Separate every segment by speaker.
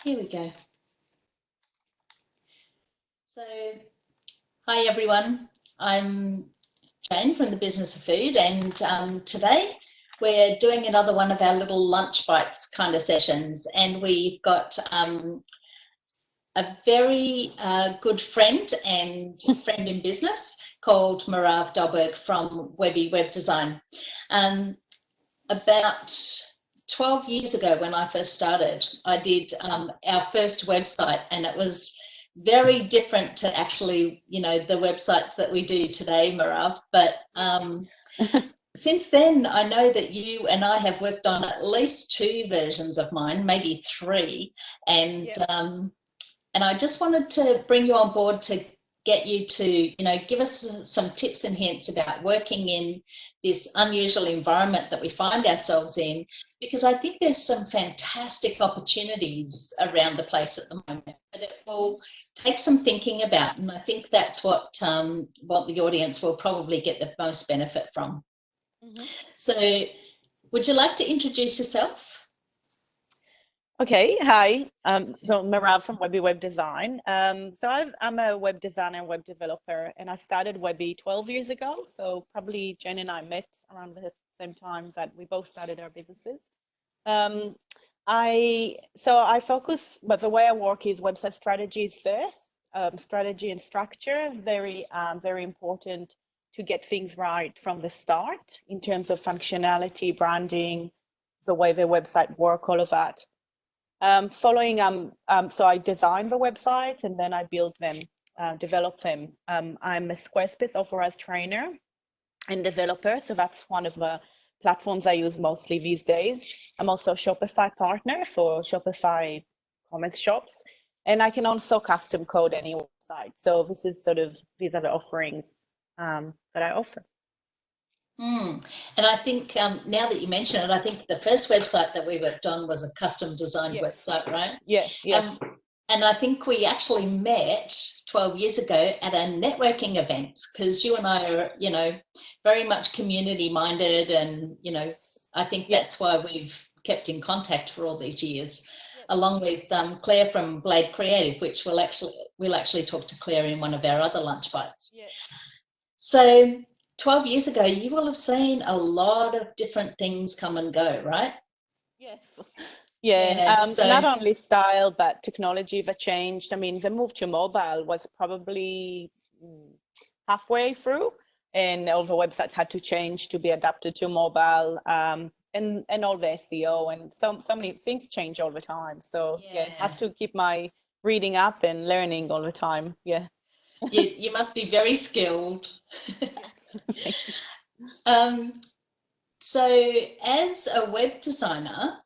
Speaker 1: Here we go. So, hi everyone. I'm Jane from the Business of Food, and today we're doing another one of our little lunch bites kind of sessions, and we've got a very good friend and friend in business called Meirav from Webby Web Design. About 12 years ago when I first started, I did our first website, and it was very different to actually, the websites that we do today, Meirav. But since then, I know that you and I have worked on at least 2 versions of mine, maybe 3. And and I just wanted to bring you on board to get you to, give us some tips and hints about working in this unusual environment that we find ourselves in, because I think there's some fantastic opportunities around the place at the moment, but it will take some thinking about, and I think that's what the audience will probably get the most benefit from. So would you like to introduce yourself?
Speaker 2: Okay, hi. So Meirav from Webby Web Design. I'm a web designer, web developer, and I started Webby 12 years ago. So probably Jen and I met around the same time that we both started our businesses. I focus, but the way I work is website strategies first, strategy and structure, very important to get things right from the start in terms of functionality, branding, the way the website work, all of that. So I design the websites and then I build them, develop them. I'm a Squarespace authorized trainer and developer, so that's one of the platforms I use mostly these days. I'm also a Shopify partner for Shopify commerce shops, and I can also custom code any website. So these are the offerings that I offer.
Speaker 1: And I think now that you mention it, I think the first website that we worked on was a custom designed website, right?
Speaker 2: Yes.
Speaker 1: And I think we actually met 12 years ago at a networking event, because you and I are, very much community minded, and, I think that's why we've kept in contact for all these years, along with Claire from Blade Creative, which we'll actually talk to Claire in one of our other lunch bites. So 12 years ago, you will have seen a lot of different things come and go, right?
Speaker 2: Yes. Not only style, but technology that changed. I mean, the move to mobile was probably halfway through, and all the websites had to change to be adapted to mobile, and all the SEO, and so many things change all the time. So I have to keep my reading up and learning all the time.
Speaker 1: You must be very skilled. So as a web designer,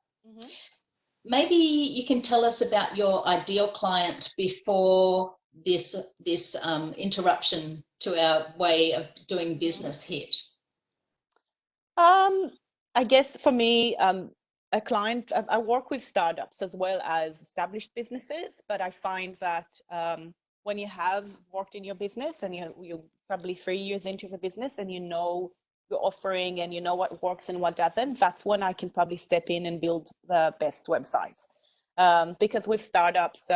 Speaker 1: maybe you can tell us about your ideal client before this interruption to our way of doing business hit.
Speaker 2: I guess for me, a client, I work with startups as well as established businesses, but I find that when you have worked in your business and you're probably 3 years into the business and you know your offering and you know what works and what doesn't, that's when I can probably step in and build the best websites. Because with startups,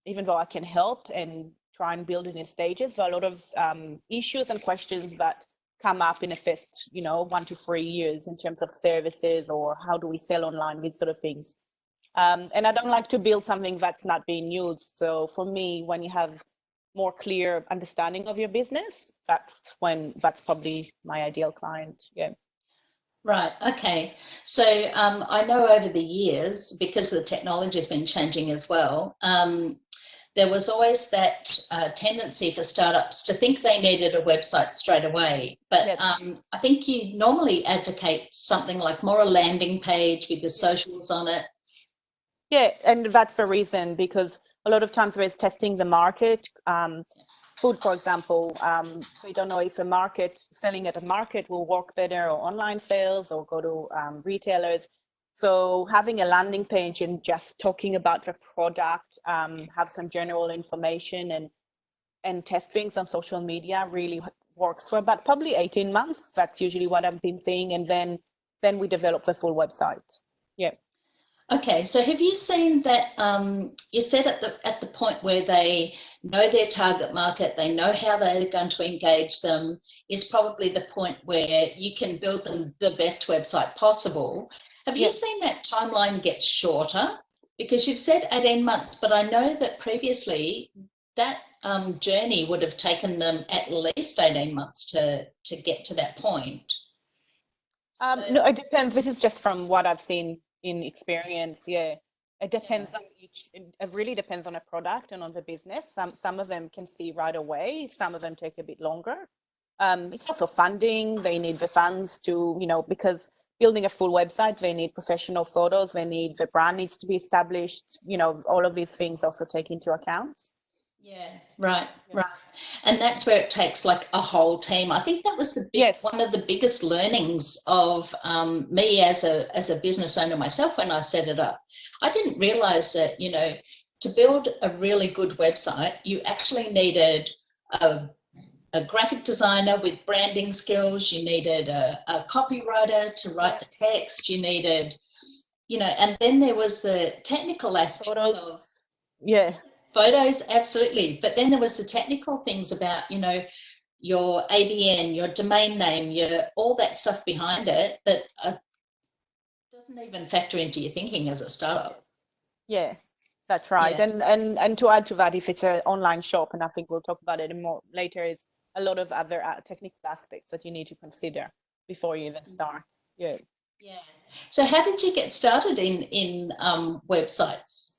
Speaker 2: even though I can help and try and build it in stages, there are a lot of issues and questions that come up in the first, 1 to 3 years in terms of services or how do we sell online, these sort of things. And I don't like to build something that's not being used. So for me, when you have more clear understanding of your business, that's probably my ideal client.
Speaker 1: Right. Okay. So I know over the years, because the technology has been changing as well, there was always that tendency for startups to think they needed a website straight away. But I think you normally advocate something like more a landing page with the socials on it.
Speaker 2: Yeah, and that's the reason, because a lot of times there's testing the market. Food, for example, we don't know if selling at a market will work better, or online sales, or go to retailers. So having a landing page and just talking about the product, have some general information and test things on social media really works for about probably 18 months. That's usually what I've been seeing. And then we develop the full website.
Speaker 1: Okay, so have you seen that you said at the point where they know their target market, they know how they're going to engage them, is probably the point where you can build them the best website possible. Have you
Speaker 2: Yeah.
Speaker 1: seen that timeline get shorter? Because you've said 18 months, but I know that previously that journey would have taken them at least 18 months to get to that point.
Speaker 2: No, it depends. This is just from what I've seen in experience. Yeah, it
Speaker 1: Yeah.
Speaker 2: depends on each. It really depends on a product and on the business. Some of them can see right away. Some of them take a bit longer. It's also funding. They need the funds to, because building a full website, they need professional photos. They need the brand needs to be established. All of these things also take into account.
Speaker 1: Yeah, right,
Speaker 2: Yeah.
Speaker 1: right. And that's where it takes like a whole team. I think that was
Speaker 2: Yes.
Speaker 1: one of the biggest learnings of me as a business owner myself when I set it up. I didn't realize that, to build a really good website, you actually needed a, a graphic designer with branding skills. You needed a copywriter to write the text. You needed, and then there was the technical aspects
Speaker 2: Photos.
Speaker 1: of
Speaker 2: Yeah.
Speaker 1: photos, absolutely. But then there was the technical things about, your ABN, your domain name, your all that stuff behind it that doesn't even factor into your thinking as a startup.
Speaker 2: Yeah, that's right.
Speaker 1: Yeah.
Speaker 2: And to add to that, if it's an online shop, and I think we'll talk about it more later, is a lot of other technical aspects that you need to consider before you even start. Yeah.
Speaker 1: Yeah. So how did you get started in websites?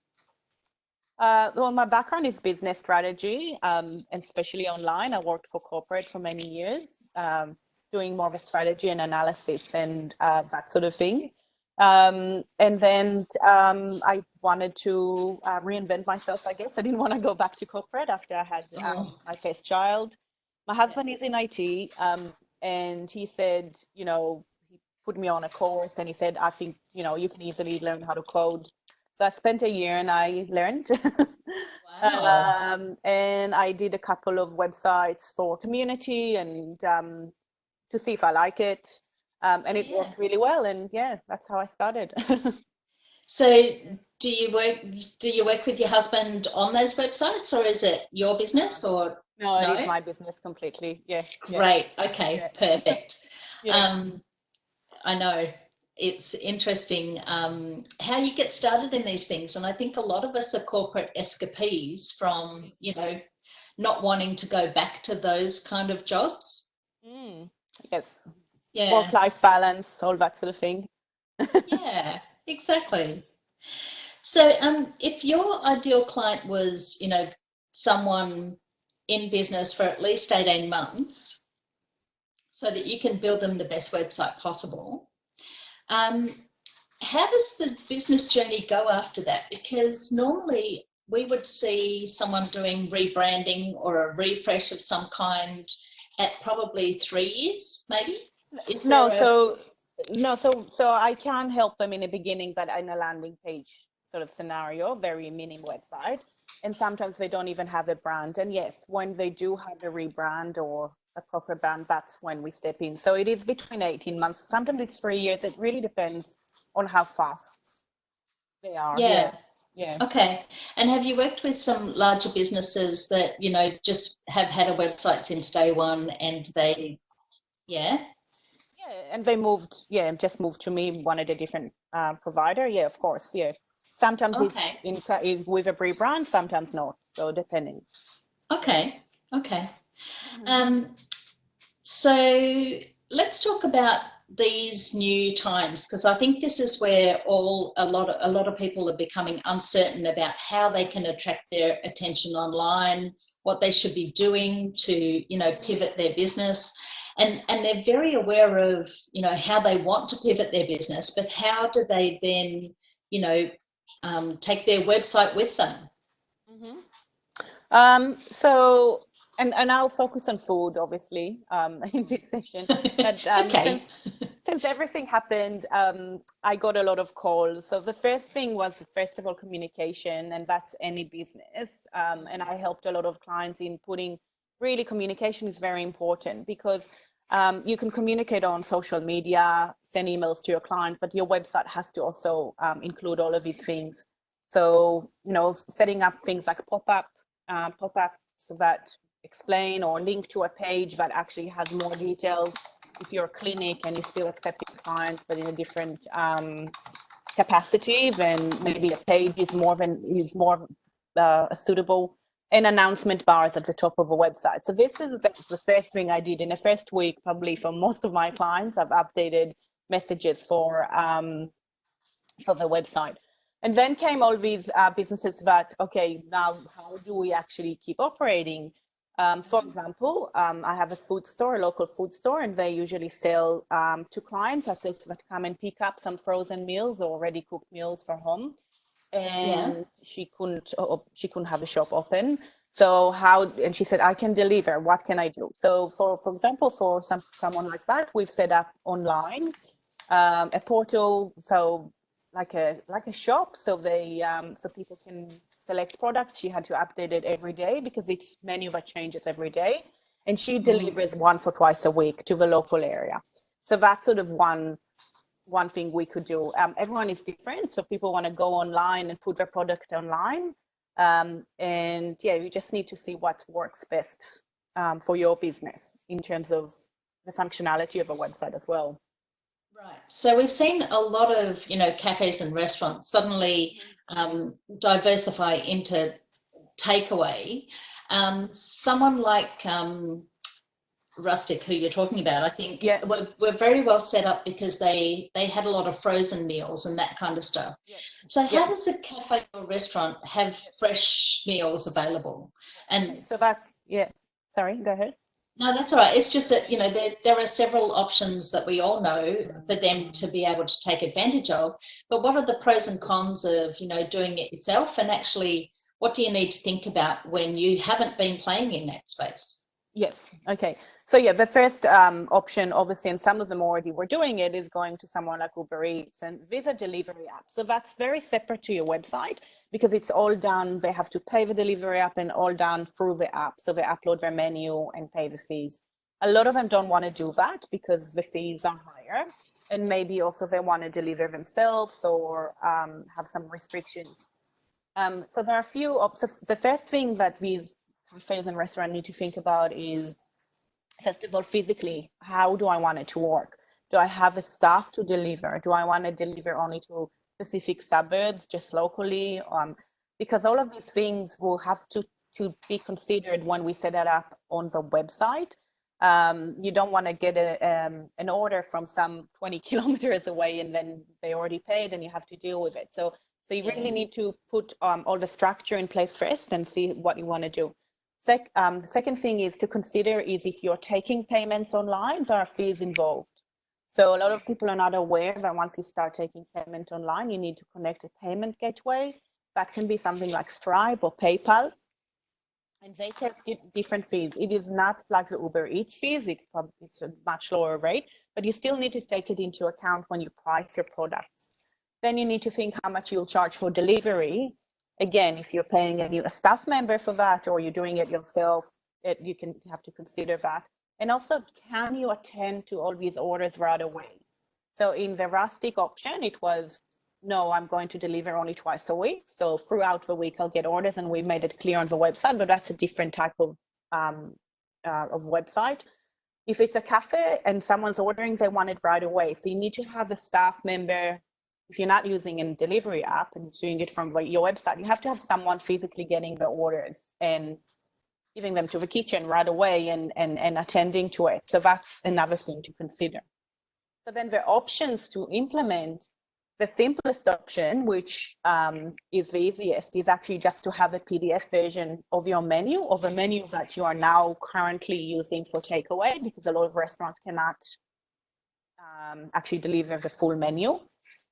Speaker 2: Well, my background is business strategy, and especially online. I worked for corporate for many years, doing more of a strategy and analysis and that sort of thing. And then I wanted to reinvent myself, I guess. I didn't want to go back to corporate after I had my first child. My husband is in IT, and he said, he put me on a course and he said, I think, you can easily learn how to code. So I spent a year and I learned.
Speaker 1: Wow.
Speaker 2: And I did a couple of websites for community and to see if I like it. And it
Speaker 1: Yeah.
Speaker 2: worked really well. And yeah, that's how I started.
Speaker 1: So do you work with your husband on those websites, or is it your business, or
Speaker 2: No, it is
Speaker 1: no?
Speaker 2: my business completely. Yeah, yeah,
Speaker 1: Great. Okay,
Speaker 2: yeah,
Speaker 1: perfect.
Speaker 2: yeah.
Speaker 1: Um, I know it's interesting how you get started in these things. And I think a lot of us are corporate escapees from, not wanting to go back to those kind of jobs.
Speaker 2: Mm, yes.
Speaker 1: Yeah,
Speaker 2: Work-life balance, all that sort of thing.
Speaker 1: yeah, exactly. So if your ideal client was, someone in business for at least 18 months so that you can build them the best website possible, um, how does the business journey go after that? Because normally we would see someone doing rebranding or a refresh of some kind at probably 3 years, maybe. Is
Speaker 2: No,
Speaker 1: there a
Speaker 2: so no, so I can help them in the beginning, but in a landing page sort of scenario, very mini website. And sometimes they don't even have a brand. And yes, when they do have a rebrand or a proper brand, that's when we step in. So it is between 18 months. Sometimes it's 3 years. It really depends on how fast they are.
Speaker 1: yeah,
Speaker 2: Yeah. Yeah.
Speaker 1: okay. And have you worked with some larger businesses that, just have had a website since day one and they, yeah?
Speaker 2: Yeah, and they moved, yeah, just moved to me, wanted a different provider. Yeah, of course. Yeah. Sometimes it's
Speaker 1: Okay,
Speaker 2: is with a rebrand, sometimes not. So depending. Yeah.
Speaker 1: okay, okay. Um, So let's talk about these new times, because I think this is where a lot of people are becoming uncertain about how they can attract their attention online, what they should be doing to, pivot their business. And they're very aware of, how they want to pivot their business, but how do they then, take their website with them?
Speaker 2: Mhm. So, and I'll focus on food, obviously, in this session. But
Speaker 1: Okay.
Speaker 2: since everything happened, I got a lot of calls. So the first thing was, first of all, communication, and that's any business. And I helped a lot of clients in putting, really, communication is very important because You can communicate on social media, send emails to your client, but your website has to also include all of these things. So, you know, setting up things like pop-ups that explain or link to a page that actually has more details. If you're a clinic and you're still accepting clients, but in a different capacity, then maybe a page is more suitable, and announcement bars at the top of a website. So this is the first thing I did in the first week. Probably for most of my clients, I've updated messages for the website. And then came all these businesses that, okay, now how do we actually keep operating? For example, I have a food store, a local food store, and they usually sell to clients that come and pick up some frozen meals or already cooked meals for home. And she couldn't have a shop open. So and she said, I can deliver, what can I do? So for example, for someone like that, we've set up online a portal, so like a shop, so so people can select products. She had to update it every day because its menu that changes every day, and she delivers once or twice a week to the local area. So that's sort of one thing we could do. Everyone is different, so people want to go online and put their product online, and yeah, you just need to see what works best for your business in terms of the functionality of a website as well.
Speaker 1: Right. So we've seen a lot of, cafes and restaurants suddenly diversify into takeaway. Someone like Rustic, who you're talking about, I think we're very well set up because they had a lot of frozen meals and that kind of stuff. So how does a cafe or restaurant have fresh meals available? And
Speaker 2: so sorry, go ahead.
Speaker 1: No, that's all right. It's just that, there are several options that we all know for them to be able to take advantage of. But what are the pros and cons of, doing it yourself? And actually, what do you need to think about when you haven't been playing in that space?
Speaker 2: Yes. Okay. So yeah, the first option, obviously, and some of them already were doing it, is going to someone like Uber Eats, and these are delivery apps. So that's very separate to your website because it's all done. They have to pay the delivery app and all done through the app. So they upload their menu and pay the fees. A lot of them don't want to do that because the fees are higher, and maybe also they want to deliver themselves or have some restrictions. So there are a few options. The first thing that these cafes and restaurants need to think about is, first of all, physically, how do I want it to work? Do I have a staff to deliver? Do I want to deliver only to specific suburbs, just locally? Because all of these things will have to be considered when we set it up on the website. You don't want to get an order from some 20 kilometers away and then they already paid and you have to deal with it. So you really need to put all the structure in place first and see what you want to do. The second thing is to consider is if you're taking payments online, there are fees involved. So a lot of people are not aware that once you start taking payment online, you need to connect a payment gateway. That can be something like Stripe or PayPal. And they take different fees. It is not like the Uber Eats fees. It's a much lower rate, but you still need to take it into account when you price your products. Then you need to think how much you'll charge for delivery. Again, if you're paying a staff member for that or you're doing it yourself, you have to consider that. And also, can you attend to all these orders right away? So in the Rustic option, it was, no, I'm going to deliver only twice a week. So throughout the week, I'll get orders, and we made it clear on the website, but that's a different type of website. If it's a cafe and someone's ordering, they want it right away. So you need to have a staff member. If you're not using a delivery app and doing it from your website, you have to have someone physically getting the orders and giving them to the kitchen right away and attending to it. So that's another thing to consider. So then the options to implement, the simplest option, which is the easiest, is actually just to have a PDF version of your menu, of a menu that you are now currently using for takeaway, because a lot of restaurants cannot actually deliver the full menu,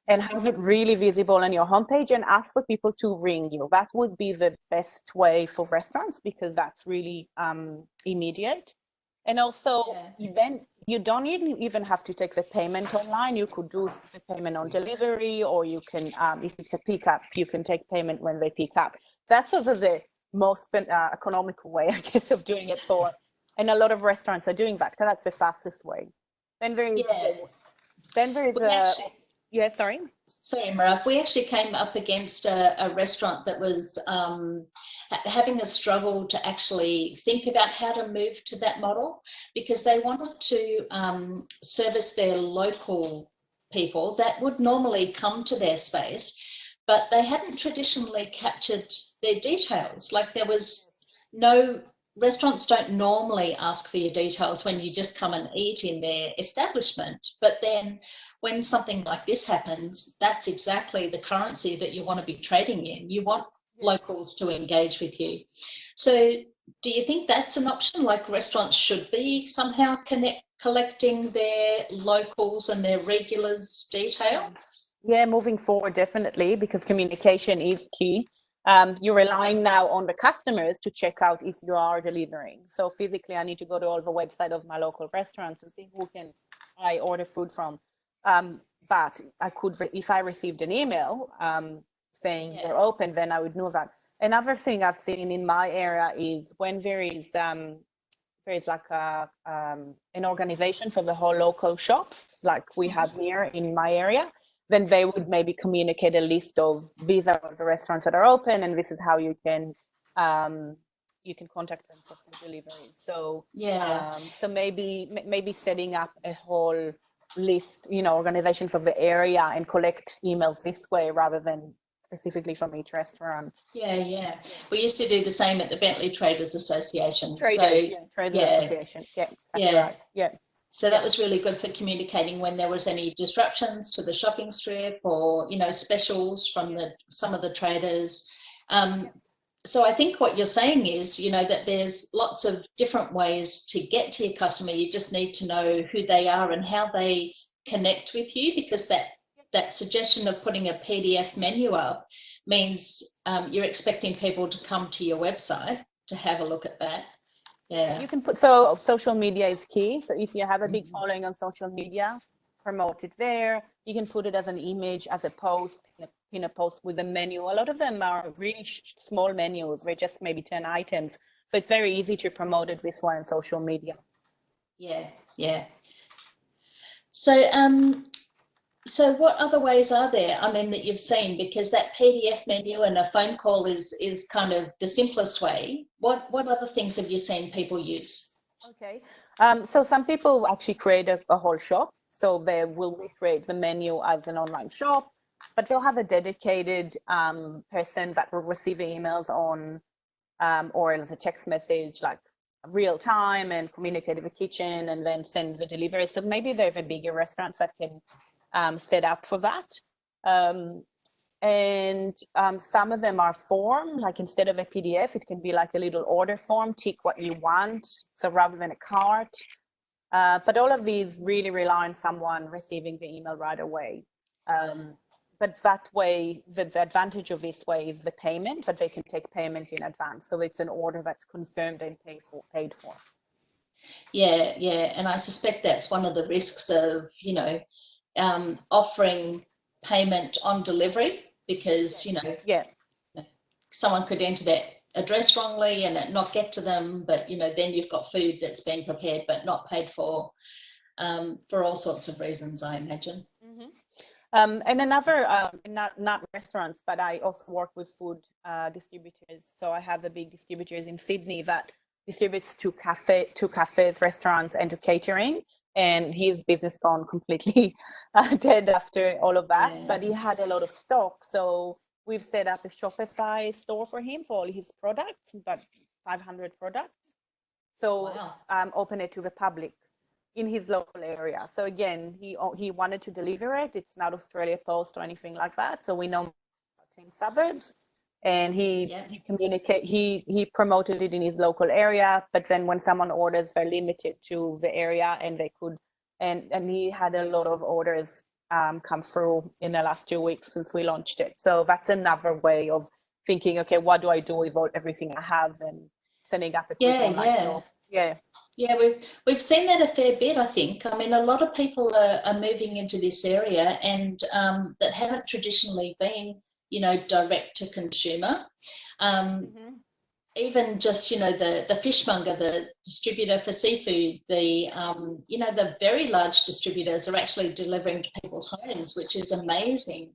Speaker 2: and have it really visible on your homepage and ask for people to ring you. That would be the best way for restaurants because that's really immediate. And also, then you don't even have to take the payment online. You could do the payment on delivery, or you can, if it's a pickup, you can take payment when they pick up. That's sort of the most economical way, I guess, of doing it for And a lot of restaurants are doing that because that's the fastest way. Then there is,
Speaker 1: Yeah.
Speaker 2: yeah, sorry.
Speaker 1: Sorry, Meirav, we actually came up against a restaurant that was having a struggle to actually think about how to move to that model, because they wanted to service their local people that would normally come to their space, but they hadn't traditionally captured their details. Like there was no, restaurants don't normally ask for your details when you just come and eat in their establishment, but then when something like this happens, that's exactly the currency that you want to be trading in. You want locals to engage with you. So do you think that's an option? Like restaurants should be somehow collecting their locals and their regulars' details?
Speaker 2: Yeah, moving forward, definitely, because communication is key. You're relying now on the customers to check out if you are delivering. So physically, I need to go to all the website of my local restaurants and see who can I order food from. But I could, if I received an email saying you're open, then I would know that. Another thing I've seen in my area is when there is like an organization for the whole local shops, like we have here in my area, then they would maybe communicate a list of these are the restaurants that are open and this is how you can contact them for food deliveries. So so maybe setting up a whole list, organization for the area and collect emails this way rather than specifically from each restaurant.
Speaker 1: Yeah. We used to do the same at the Bentley Traders Association.
Speaker 2: Traders Association. Yeah, exactly right. Yeah.
Speaker 1: So that was really good for communicating when there was any disruptions to the shopping strip or, specials from some of the traders. So I think what you're saying is, that there's lots of different ways to get to your customer. You just need to know who they are and how they connect with you, because that suggestion of putting a PDF menu up means you're expecting people to come to your website to have a look at that. Yeah.
Speaker 2: You can put, so social media is key. So if you have a big following on social media, promote it there. You can put it as an image, as a post, in a post with a menu. A lot of them are really small menus. They're just maybe 10 items. So it's very easy to promote it this way on social media.
Speaker 1: Yeah. So what other ways are there, that you've seen? Because that PDF menu and a phone call is kind of the simplest way. What other things have you seen people use?
Speaker 2: Okay. So some people actually create a whole shop. So they will recreate the menu as an online shop, but they'll have a dedicated person that will receive emails on or as a text message, like real time, and communicate with the kitchen and then send the delivery. So maybe there's a bigger restaurants that can set up for that. And some of them are form, like instead of a PDF, it can be like a little order form, tick what you want. So rather than a cart, but all of these really rely on someone receiving the email right away. But that way, the advantage of this way is the payment, that they can take payment in advance. So it's an order that's confirmed and paid for.
Speaker 1: Yeah. And I suspect that's one of the risks of, offering payment on delivery, because, someone could enter that address wrongly and it not get to them, but, then you've got food that's been prepared but not paid for all sorts of reasons, I imagine.
Speaker 2: And another, not restaurants, but I also work with food distributors. So I have the big distributors in Sydney that distributes to cafes, restaurants, and to catering. And his business gone completely dead after all of that. Yeah. But he had a lot of stock. So we've set up a Shopify store for him for all his products, about 500 products. So open it to the public in his local area. So again, he wanted to deliver it. It's not Australia Post or anything like that. So we know 10 suburbs, and he promoted it in his local area. But then when someone orders, they're limited to the area, and they could, and he had a lot of orders come through in the last 2 weeks since we launched it. So that's another way of thinking, okay, what do I do with everything I have, and setting up a quick online store.
Speaker 1: Yeah, we've seen that a fair bit, I think. A lot of people are moving into this area, and that haven't traditionally been, direct to consumer. even just, you know, the fishmonger, the distributor for seafood, the you know, the very large distributors are actually delivering to people's homes, which is amazing.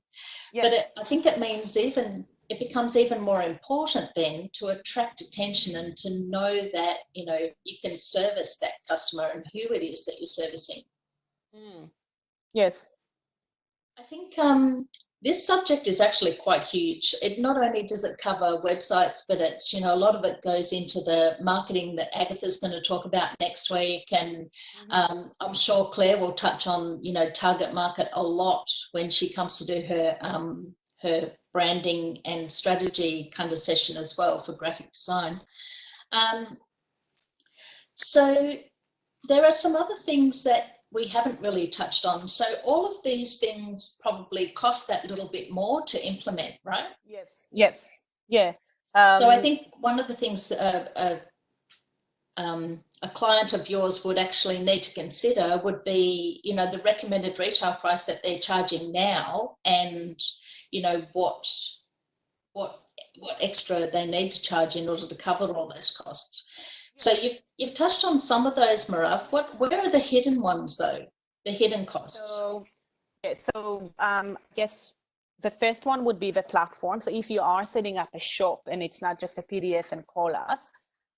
Speaker 2: Yeah.
Speaker 1: But I think it means it becomes even more important then to attract attention and to know that, you know, you can service that customer and who it is that you're servicing.
Speaker 2: Yes.
Speaker 1: I think this subject is actually quite huge. It not only does it cover websites, but it's, you know, a lot of it goes into the marketing that Agatha's going to talk about next week. And I'm sure Claire will touch on, you know, target market a lot when she comes to do her branding and strategy kind of session as well for graphic design. So there are some other things that we haven't really touched on. So all of these things probably cost that little bit more to implement, right?
Speaker 2: Yes. Yes. Yeah.
Speaker 1: So I think one of the things a client of yours would actually need to consider would be, you know, the recommended retail price that they're charging now, and, you know, what extra they need to charge in order to cover all those costs. So you've touched on some of those, Meirav. Where are the hidden ones though? The hidden costs.
Speaker 2: So I guess the first one would be the platform. So if you are setting up a shop and it's not just a PDF and call us,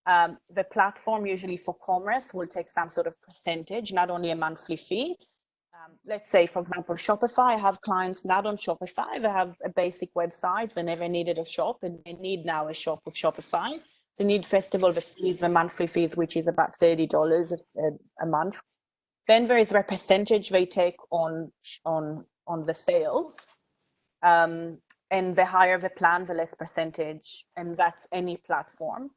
Speaker 2: the platform usually for commerce will take some sort of percentage, not only a monthly fee. Let's say, for example, Shopify. I have clients not on Shopify. They have a basic website. They never needed a shop, and they need now a shop with Shopify. They need, first of all, the fees, the monthly fees, which is about $30 a month. Then there is a percentage they take on the sales. And the higher the plan, the less percentage, and that's any platform.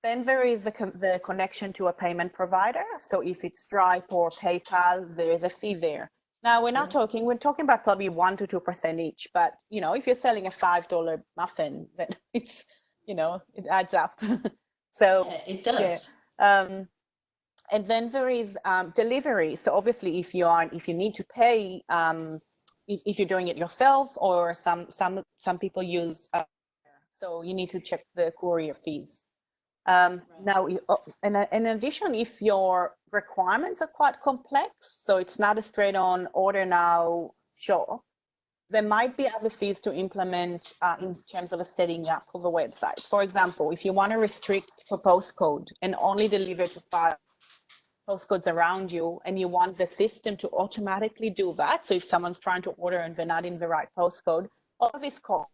Speaker 2: Then there is the connection to a payment provider. So if it's Stripe or PayPal, there is a fee there. Now we're talking about probably 1 to 2% each, but, you know, if you're selling a $5 muffin, then it's, you know, it adds up. So
Speaker 1: yeah, it does.
Speaker 2: Yeah. And then there is delivery. So obviously, if you need to pay, if you're doing it yourself, or some people use, so you need to check the courier fees. Now, in addition, if your requirements are quite complex, so it's not a straight on order now, sure, there might be other fees to implement in terms of a setting up of a website. For example, if you want to restrict for postcode and only deliver to 5 postcodes around you, and you want the system to automatically do that, so if someone's trying to order and they're not in the right postcode, all of this cost.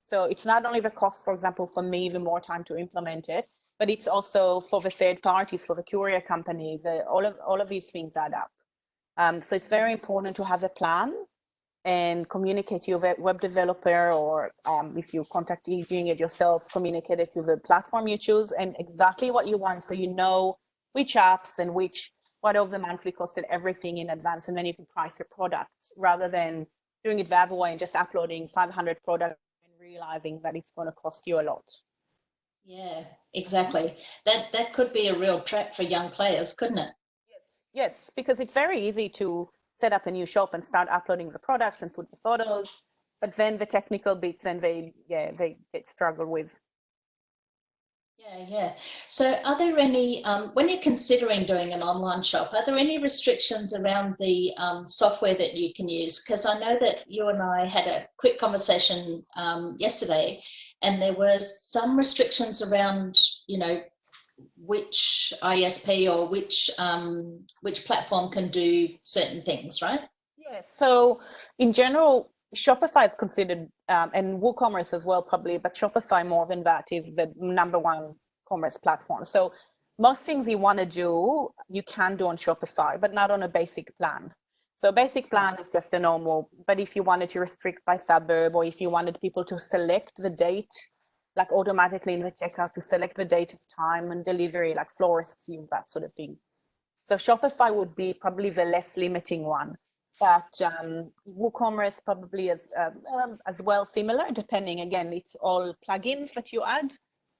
Speaker 2: So it's not only the cost, for example, for me, the more time to implement it, but it's also for the third parties, for the courier company, all of these things add up. So it's very important to have a plan and communicate to your web developer, or if you contact doing it yourself, communicate it to the platform you choose and exactly what you want, so you know which apps and what of the monthly cost and everything in advance, and then you can price your products rather than doing it the other way and just uploading 500 products and realizing that it's going to cost you a lot.
Speaker 1: Yeah, exactly. That could be a real trap for young players, couldn't it?
Speaker 2: Yes, because it's very easy to set up a new shop and start uploading the products and put the photos, but then the technical bits, then they get struggle with.
Speaker 1: Yeah. So are there any, when you're considering doing an online shop, are there any restrictions around the software that you can use? Because I know that you and I had a quick conversation yesterday, and there were some restrictions around, you know, which ISP or which platform can do certain things, right?
Speaker 2: Yes. So in general, Shopify is considered, and WooCommerce as well, probably, but Shopify more than that is the #1 commerce platform. So most things you want to do, you can do on Shopify, but not on a basic plan. So basic plan is just a normal, but if you wanted to restrict by suburb, or if you wanted people to select the date, like automatically in the checkout to select the date of time and delivery, like florists use that sort of thing. So Shopify would be probably the less limiting one. But WooCommerce probably is as well similar, depending, again, it's all plugins that you add.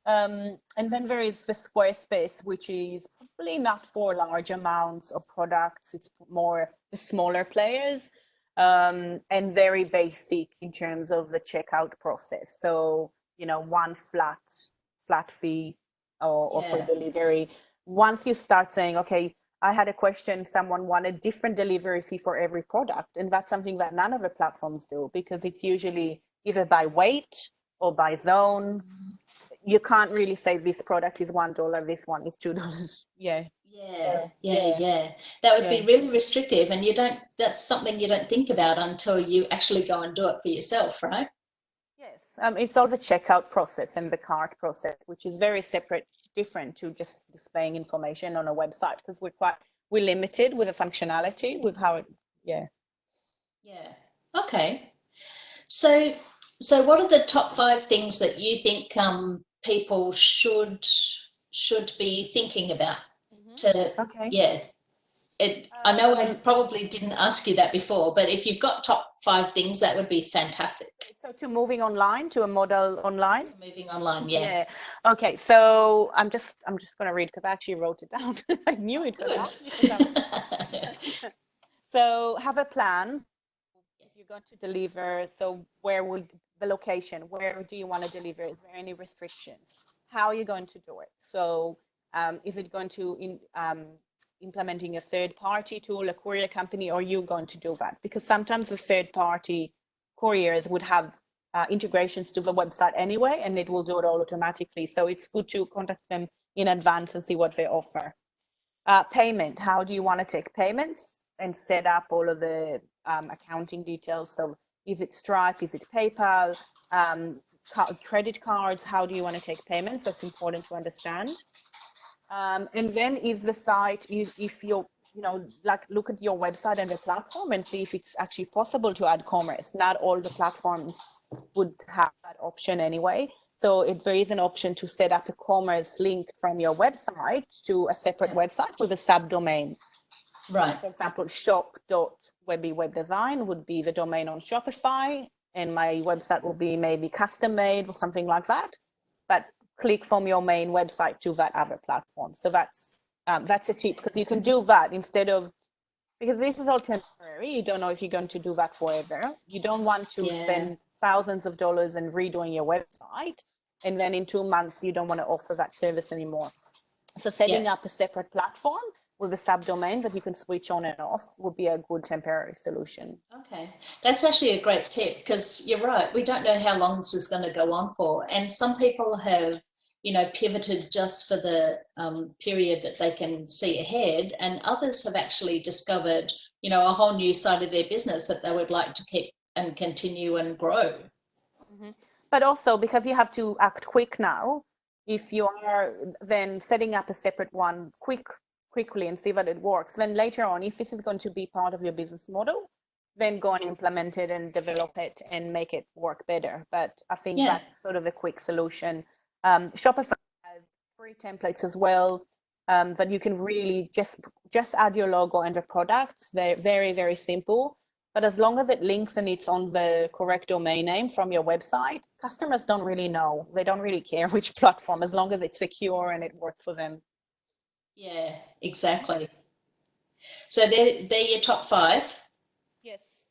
Speaker 2: And then there is the Squarespace, which is probably not for large amounts of products. It's more the smaller players, and very basic in terms of the checkout process. So, you know, one flat flat fee or free
Speaker 1: Yeah.
Speaker 2: delivery. Once you start saying, okay, I had a question, someone wanted different delivery fee for every product. And that's something that none of the platforms do, because it's usually either by weight or by zone. You can't really say this product is $1, this one is $2. Yeah.
Speaker 1: Yeah,
Speaker 2: So,
Speaker 1: yeah, yeah. That would
Speaker 2: yeah.
Speaker 1: be really restrictive, and that's something you don't think about until you actually go and do it for yourself, right?
Speaker 2: Yes, it's all the checkout process and the cart process, which is very separate, different to just displaying information on a website, because we're limited with the functionality with how it, yeah.
Speaker 1: Yeah. Okay. So, so what are the top 5 things that you think people should be thinking about to,
Speaker 2: Okay.
Speaker 1: yeah, I know I
Speaker 2: Um,
Speaker 1: probably didn't ask you that before, but if you've got top 5 things, that would be fantastic.
Speaker 2: so to moving online to a model online.
Speaker 1: To moving online, yeah.
Speaker 2: Yeah. Okay. So I'm just going to read because I actually wrote it down. I knew it was
Speaker 1: Good.
Speaker 2: happening because so have a plan if you're going to deliver. So where will the location? Where do you want to deliver? Is there any restrictions? How are you going to do it? So is it going to implementing a third party tool, a courier company, or are you going to do that? Because sometimes the third party couriers would have integrations to the website anyway, and it will do it all automatically. So it's good to contact them in advance and see what they offer. Payment, how do you want to take payments and set up all of the accounting details? So is it Stripe, is it PayPal, credit cards, how do you want to take payments? That's important to understand. And then is the site, if you're, like look at your website and the platform and see if it's actually possible to add commerce. Not all the platforms would have that option anyway. So if there is an option to set up a commerce link from your website to a separate website with a subdomain.
Speaker 1: Right.
Speaker 2: For example, shop.webbywebdesign would be the domain on Shopify, and my website will be maybe custom made or something like that. But click from your main website to that other platform. So that's a tip, because you can do that instead of, because this is all temporary. You don't know if you're going to do that forever. You don't want to spend thousands of dollars and redoing your website, and then in 2 months you don't want to offer that service anymore. So setting up a separate platform with a subdomain that you can switch on and off would be a good temporary solution.
Speaker 1: Okay, that's actually a great tip, because you're right. We don't know how long this is going to go on for, and some people have, pivoted just for the period that they can see ahead, and others have actually discovered, a whole new side of their business that they would like to keep and continue and grow.
Speaker 2: But also because you have to act quick now, if you are then setting up a separate one quickly and see that it works, then later on, if this is going to be part of your business model, then go and implement it and develop it and make it work better. But I think that's sort of a quick solution. Shopify has free templates as well, that you can really just add your logo and the products. They're very, very simple. But as long as it links and it's on the correct domain name from your website, customers don't really know. They don't really care which platform, as long as it's secure and it works for them.
Speaker 1: Yeah, exactly. So they're your top 5.
Speaker 2: Yes.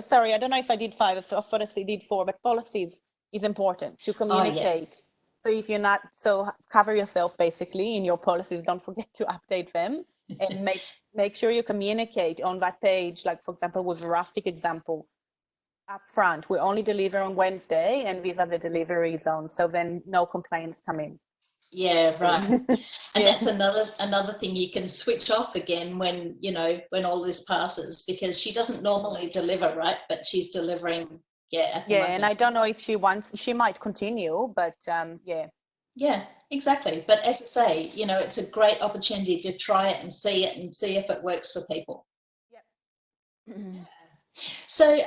Speaker 2: Sorry, I don't know if I did 5. I thought I did 4, but policies is important to communicate. So if you're not, so cover yourself basically in your policies. Don't forget to update them and make sure you communicate on that page. Like for example, with a rustic example, up front, we only deliver on Wednesday, and these are the delivery zones. So then no complaints come in.
Speaker 1: Yeah, right. And
Speaker 2: Yeah.
Speaker 1: that's another thing, you can switch off again when, when all this passes, because she doesn't normally deliver, right? But she's delivering, at the
Speaker 2: Yeah, and
Speaker 1: moment.
Speaker 2: I don't know if she might continue, but yeah.
Speaker 1: Yeah, exactly. But as you say, it's a great opportunity to try it and see if it works for people.
Speaker 2: Yep.
Speaker 1: So,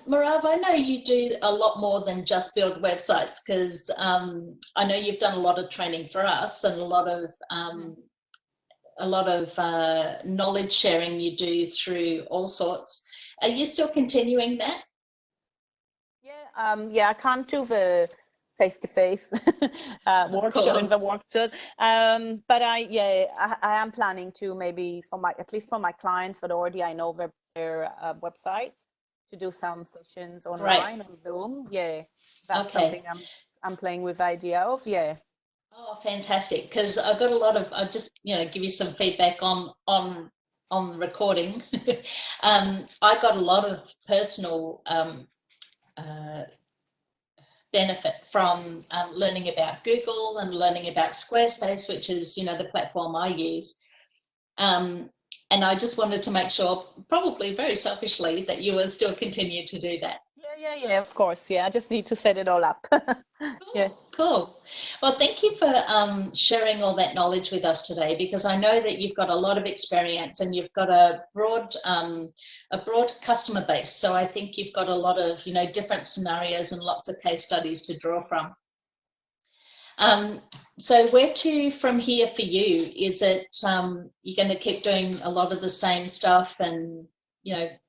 Speaker 1: Meirav, I know you do a lot more than just build websites, because I know you've done a lot of training for us and a lot of knowledge sharing you do through all sorts. Are you still continuing that?
Speaker 2: Yeah, I can't do the face-to-face workshop in the workshop. But I am planning to, maybe at least for my clients that already I know their websites, to do some sessions online on Zoom. Yeah, that's something I'm playing with the idea of. Yeah.
Speaker 1: Oh, fantastic! Because I got a lot of. I just give you some feedback on recording. I got a lot of personal uh, benefit from learning about Google and learning about Squarespace, which is the platform I use. Um, and I just wanted to make sure, probably very selfishly, that you will still continue to do that.
Speaker 2: Yeah, of course. Yeah, I just need to set it all up. Yeah.
Speaker 1: Cool, cool. Well, thank you for sharing all that knowledge with us today, because I know that you've got a lot of experience and you've got a broad customer base. So I think you've got a lot of different scenarios and lots of case studies to draw from. So where to from here for you? Is it you're going to keep doing a lot of the same stuff and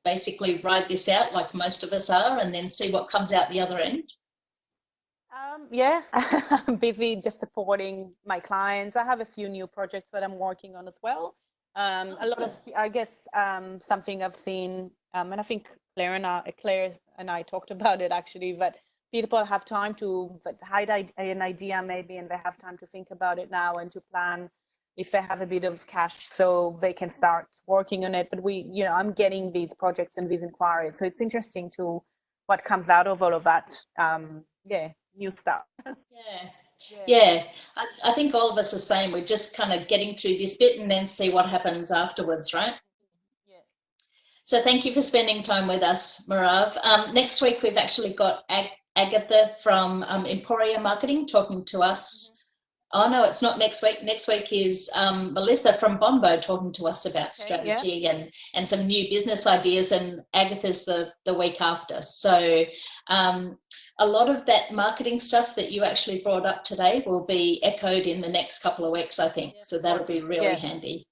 Speaker 1: basically ride this out like most of us are, and then see what comes out the other end?
Speaker 2: Yeah, I'm busy just supporting my clients. I have a few new projects that I'm working on as well. A lot of, I guess, something I've seen, and I think Claire and I talked about it actually, that people have time to hide an idea maybe, and they have time to think about it now and to plan if they have a bit of cash so they can start working on it. But I'm getting these projects and these inquiries, so it's interesting to what comes out of all of that. Yeah, new stuff.
Speaker 1: Yeah.
Speaker 2: Yeah.
Speaker 1: Yeah, I think all of us are the same. We're just kind of getting through this bit and then see what happens afterwards, right?
Speaker 2: Yeah.
Speaker 1: So thank you for spending time with us, Meirav. Next week, we've actually got Agatha from Emporia Marketing talking to us. Oh, no, it's not next week. Next week is Melissa from Bonbo talking to us about strategy and some new business ideas, and Agatha's the week after. So a lot of that marketing stuff that you actually brought up today will be echoed in the next couple of weeks, I think. So that'll be really handy.